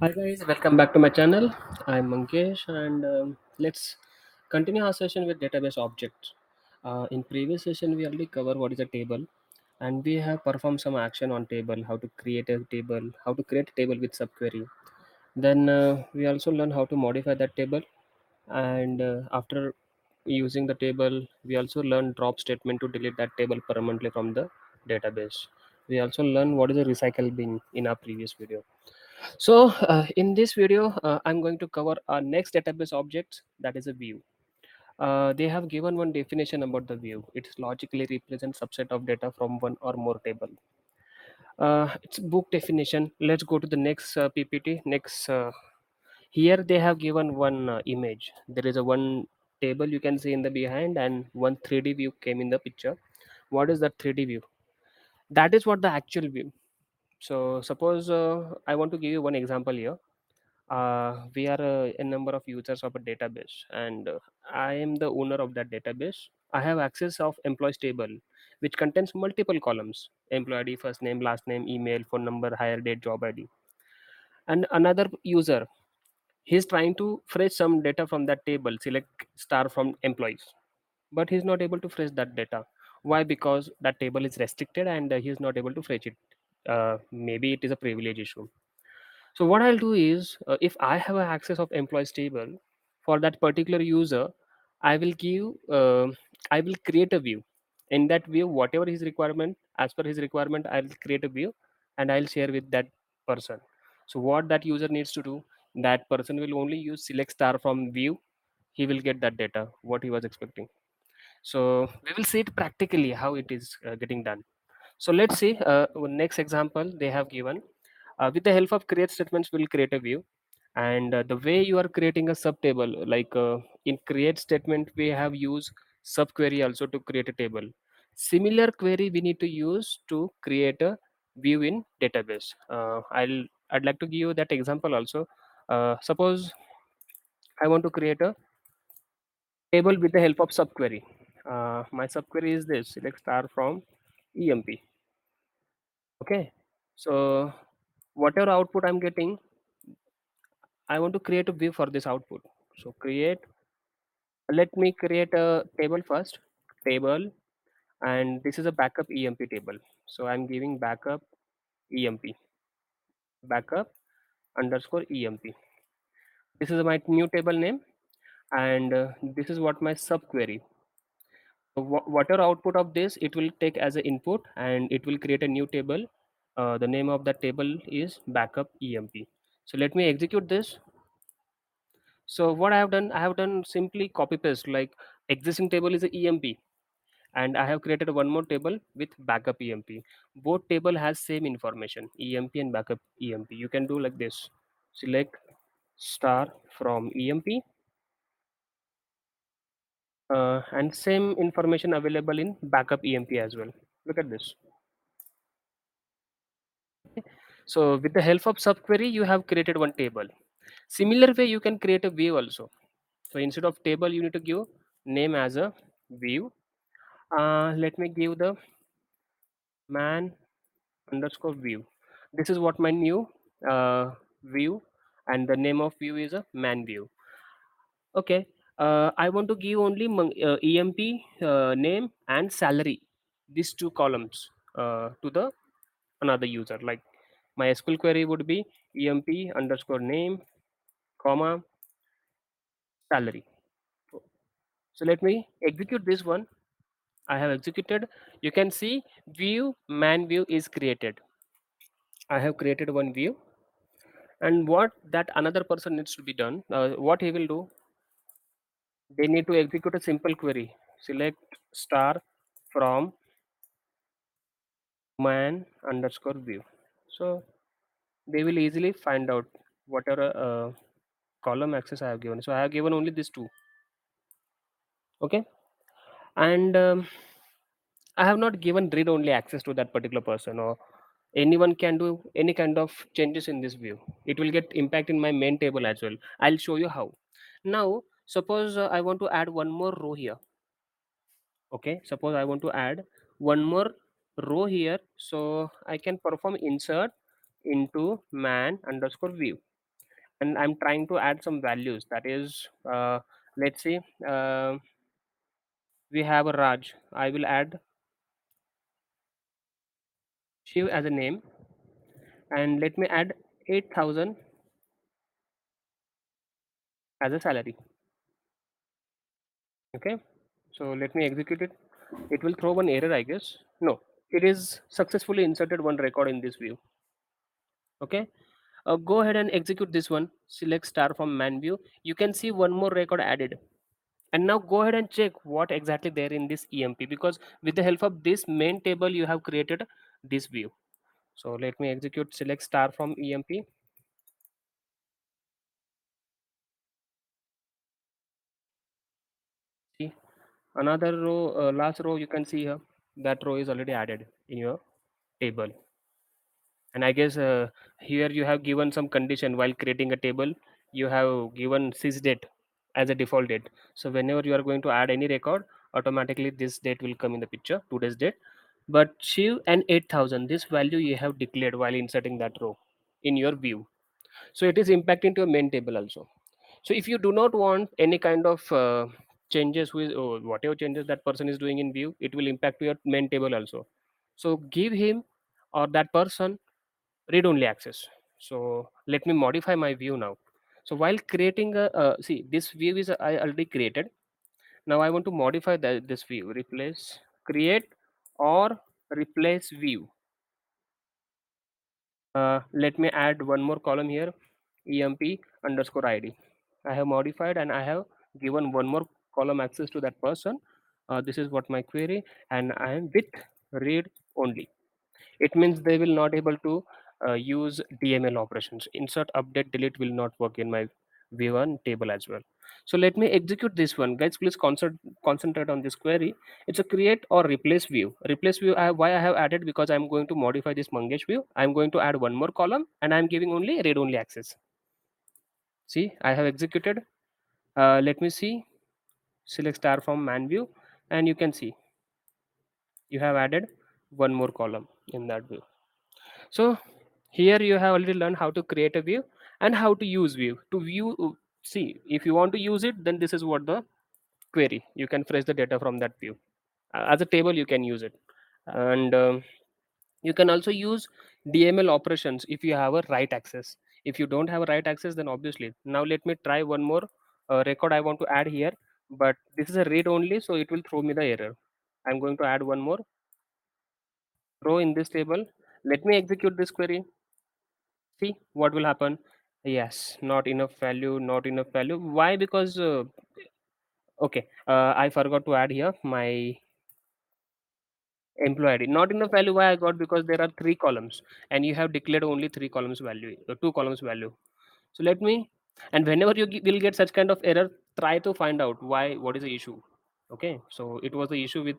Hi guys, welcome back to my channel. I'm Mankesh and let's continue our session with database objects. In previous session we already covered what is a table and we have performed some action on table, how to create a table, how to create a table with subquery. Then we also learn how to modify that table and after using the table we also learn drop statement to delete that table permanently from the database. We also learn what is a recycle bin in our previous video. In this video, I'm going to cover our next database object, that is a view. They have given one definition about the view. It logically represents subset of data from one or more table. It's book definition. Let's go to the next PPT. Here they have given one image. There is a one table you can see in the behind, and one 3D view came in the picture. What is that 3D view? That is what the actual view. So suppose I want to give you one example here. We are a number of users of a database, and I am the owner of that database. I have access of employees table, which contains multiple columns: employee ID, first name, last name, email, phone number, hire date, job ID. And another user, he's trying to fetch some data from that table, select star from employees, but he's not able to fetch that data. Why? Because that table is restricted and he's not able to fetch it. Maybe it is a privilege issue. So what I'll do is, if I have a access of employees table for that particular user, I will give, I will create a view. In that view, whatever his requirement, as per his requirement, I'll create a view and I'll share with that person. So what that user needs to do, that person will only use select star from view. He will get that data, what he was expecting. So we will see it practically how it is getting done. So let's see one next example they have given. With the help of create statements, we'll create a view. And the way you are creating a subtable, like in create statement, we have used subquery also to create a table. Similar query we need to use to create a view in database. I'd like to give you that example also. Suppose I want to create a table with the help of subquery. My subquery is this: select star from EMP. Okay, so whatever output I'm getting, I want to create a view for this output. So create, let me create a table first, table, and this is a backup EMP table. So I'm giving backup EMP, backup underscore EMP. This is my new table name, and this is what my subquery. So whatever output of this, it will take as an input, and it will create a new table. The name of that table is backup EMP. So let me execute this. So what I have done simply copy paste, like existing table is a EMP, and I have created one more table with backup EMP. Both table has same information, EMP and backup EMP. You can do like this: select star from EMP, and same information available in backup EMP as well. Look at this. So with the help of subquery, you have created one table. Similar way, you can create a view also. So instead of table, you need to give name as a view. Let me give the man underscore view. This is what my new view, and the name of view is a man view. Okay, I want to give only EMP name and salary, these two columns, to the another user. Like my SQL query would be EMP underscore name, comma, salary. So let me execute this one. I have executed. You can see view man view is created. I have created one view, and what that another person needs to be done, what he will do, they need to execute a simple query: select star from man underscore view. So they will easily find out whatever column access I have given. So I have given only these two. Okay, and I have not given read only access to that particular person, or anyone can do any kind of changes in this view. It will get impact in my main table as well. I'll show you how. Now suppose I want to add one more row here. Okay, suppose I want to add one more row here, so I can perform insert into man underscore view. and I'm trying to add some values. That is, let's see, uh, we have a Raj. I will add Shiv as a name, and let me add 8,000 as a salary. Okay, so let me execute it. It will throw one error, I guess. No, it is successfully inserted one record in this view. Okay, go ahead and execute this one. Select star from man view. You can see one more record added. And now go ahead and check what exactly there in this EMP, because with the help of this main table you have created this view. So let me execute select star from EMP. See, another row, last row you can see here, that row is already added in your table. And I guess here you have given some condition while creating a table. You have given sys date as a default date. So whenever you are going to add any record, automatically this date will come in the picture, today's date. But Shiv and 8,000, this value you have declared while inserting that row in your view. So it is impacting to your main table also. So if you do not want any kind of changes with or whatever changes that person is doing in view, it will impact to your main table also. So give him or that person read only access. So let me modify my view now. So while creating a see, this view is I already created. Now I want to modify this view, replace create or replace view. Let me add one more column here, emp underscore id. I have modified and I have given one more column access to that person. This is what my query, and I am with read only. It means they will not able to use DML operations. Insert, update, delete will not work in my v1 table as well. So let me execute this one, guys. Please concentrate on this query. It's a create or replace view. Replace view, why I have added, because I'm going to modify this Mangesh view. I'm going to add one more column and I'm giving only read only access. See, I have executed. Let me see, select star from man view, and you can see you have added one more column in that view. So here you have already learned how to create a view and how to use view. To view, see, if you want to use it, then this is what the query. You can fetch the data from that view. As a table, you can use it. And you can also use DML operations if you have a write access. If you don't have a write access, then obviously. Now let me try one more record I want to add here. But this is a read only, so it will throw me the error. I'm going to add one more row in this table. Let me execute this query. See what will happen. Yes, not enough value, not enough value. Why? Because okay, I forgot to add here my employee ID. Not enough value. Why I got? Because there are three columns and you have declared only three columns value, two columns value. So let me, and whenever you will get such kind of error, try to find out why, what is the issue. Okay, so it was the issue with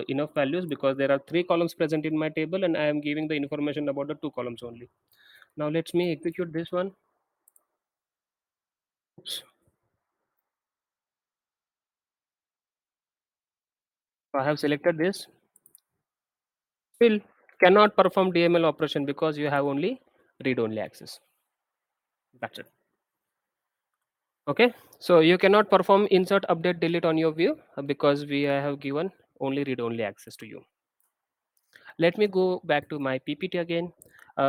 enough values, because there are three columns present in my table and I am giving the information about the two columns only. Now let me execute this one. Oops. I have selected this. Still cannot perform DML operation because you have only read only access. That's it. Okay. So you cannot perform insert, update, delete on your view because we have given only read only access to you. Let me go back to my PPT again.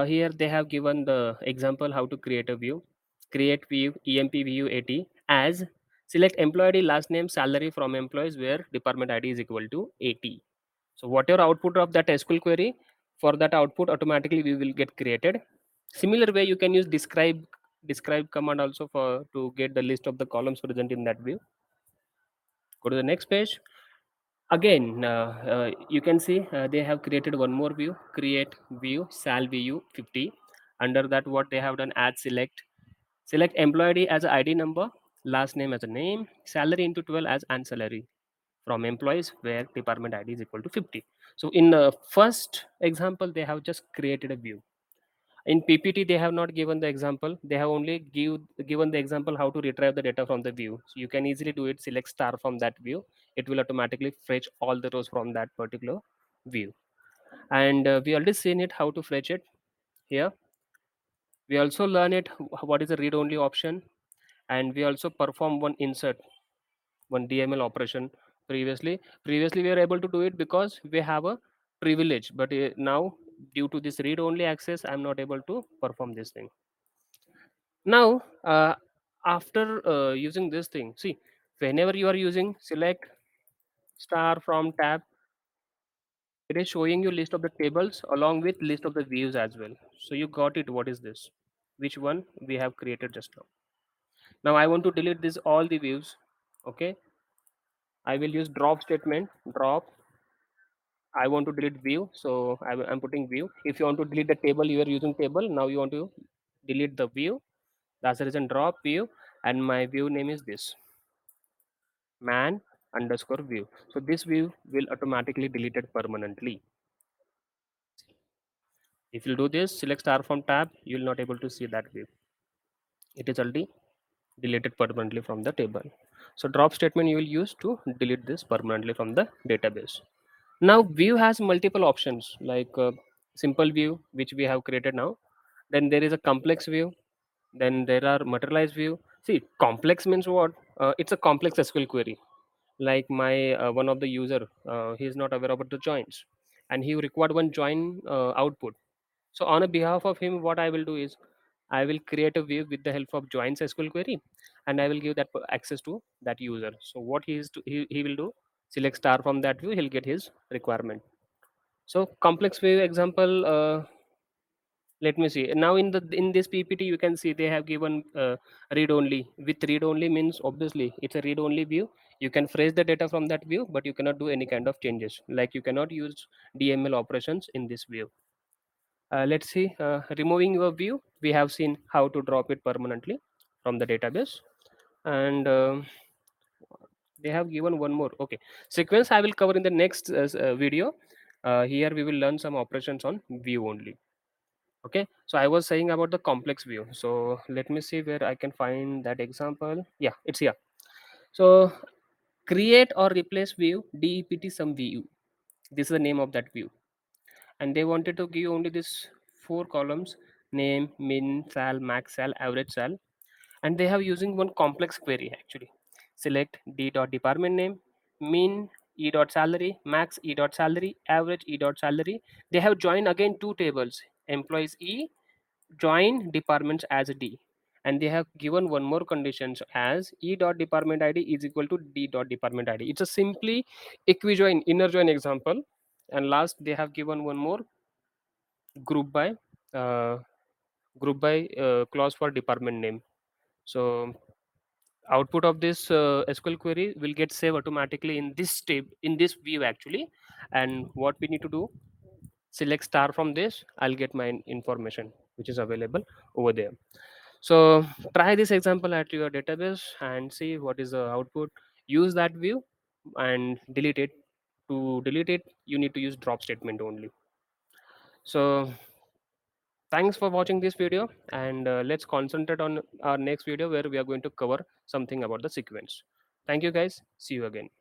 Here they have given the example how to create a view. Create view EMP view AT as select employee ID, last name, salary from employees where department ID is equal to 80. So whatever output of that SQL query, for that output automatically we will get created. Similar way you can use describe command also for to get the list of the columns present in that view. Go to the next page. Again, you can see they have created one more view. Create view sal view 50. Under that, what they have done, add select employee ID as a ID number, last name as a name, salary into 12 as salary from employees where department ID is equal to 50. So in the first example, they have just created a view. In PPT, they have not given the example. They have only given the example how to retrieve the data from the view. So you can easily do it. Select star from that view. It will automatically fetch all the rows from that particular view. And we already seen it how to fetch it here. We also learn it what is a read only option, and we also perform one insert, one DML operation. Previously we are able to do it because we have a privilege, but now due to this read only access I'm not able to perform this thing. Now after using this thing, see, whenever you are using select star from tab, it is showing you list of the tables along with list of the views as well. So you got it, what is this, which one we have created just now. Now I want to delete this all the views. Okay, I will use drop statement. Drop, I want to delete view, so I'm putting view. If you want to delete the table, you are using table. Now you want to delete the view, that's the reason drop view. And my view name is this, man underscore view. So this view will automatically deleted permanently. If you do this, select star from tab, you will not able to see that view. It is already deleted permanently from the table. So drop statement you will use to delete this permanently from the database. Now view has multiple options like simple view, which we have created now. Then there is a complex view. Then there are materialized view. See, complex means what? It's a complex SQL query. Like my one of the user, he is not aware about the joins, and he required one join output. So on a behalf of him, what I will do is I will create a view with the help of joins SQL query, and I will give that access to that user. So what he will do, select star from that view, he'll get his requirement. So complex view example, let me see. Now in this PPT, you can see they have given read only. With read only means obviously it's a read only view. You can phrase the data from that view, but you cannot do any kind of changes. Like you cannot use DML operations in this view. Let's see, removing your view, we have seen how to drop it permanently from the database. And they have given one more. Okay, sequence I will cover in the next video. Here we will learn some operations on view only. Okay, so I was saying about the complex view. So let me see where I can find that example. Yeah, it's here. So create or replace view dept some view, this is the name of that view. And they wanted to give only this four columns: name, min, sal, max sal, average sal. And they have using one complex query actually. Select d dot department name, min e dot salary, max e dot salary, average e dot salary. They have joined again two tables, employees e, join departments as d. And they have given one more conditions as e dot department id is equal to d dot department id. It's a simply equijoin inner join example. And last they have given one more group by uh, clause for department name. So output of this SQL query will get saved automatically in this table, in this view actually. And what we need to do, select star from this, I'll get my information which is available over there. So try this example at your database and see what is the output. Use that view and delete it. To delete it, you need to use drop statement only. So thanks for watching this video, and let's concentrate on our next video where we are going to cover something about the sequence. Thank you guys, see you again.